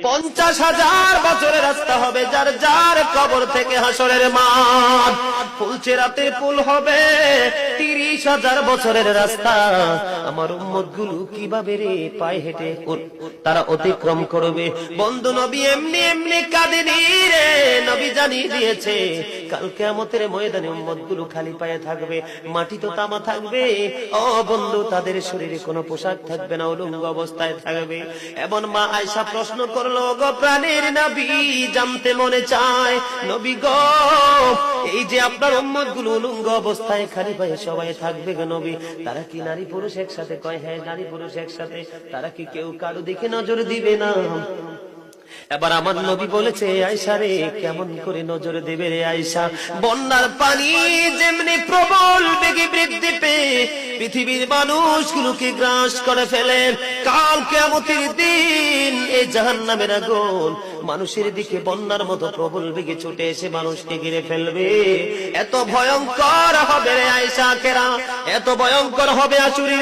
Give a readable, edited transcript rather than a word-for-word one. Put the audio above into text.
50,000 বছরের রাস্তা হবে, যার যার কবর থেকে হাসরের মাঠ। ফুলচেরাতে পুল হবে 30,000 বছরের রাস্তা। আমার উম্মত গুলো কিভাবে রে পায়ে হেঁটে তারা অতিক্রম করবে? বন্ধু নবী এমনি এমনি কাঁদেনি রে, নবী জানিয়ে দিয়েছে কাল কিয়ামতের ময়দানে উম্মত গুলো খালি পায়ে থাকবে, মাটি তো তামা থাকবে। ও বন্ধু, তাদের শরীরে কোনো পোশাক থাকবে না, উলঙ্গ অবস্থায় থাকবে। এমন মা আয়েশা প্রশ্ন করলো, গো প্রাণের নবী, জানতে মনে চায় নবী গো, এই যে আপনার উম্মত গুলো উলঙ্গ অবস্থায় খালি পায়ে সবাই থাকবে গো নবী, তারা কি নারী পুরুষ একসাথে? কয় হ্যাঁ, নারী পুরুষ একসাথে। তারা কি কেউ কারো দিকে নজর দিবে না? এবার আমার নবী বলেছে, আয়েশা রে, কেমন করে নজর দেবে রে আয়েশা? বন্যার পানি যেমনি প্রবল বেগে বৃদ্ধি পেয়ে পৃথিবীর মানুষগুলোকে গ্রাস করে ফেলে, কাল কিয়ামতের দিন এই জাহান্নামের আগুন মানুষের দিকে বন্যার মতো প্রবল বেগে ছুটে এসে মানুষকে ঘিরে ফেলবে। এত ভয়ঙ্কর হবে রে আয়েশা কেরা, এত ভয়ঙ্কর হবে আসুরি।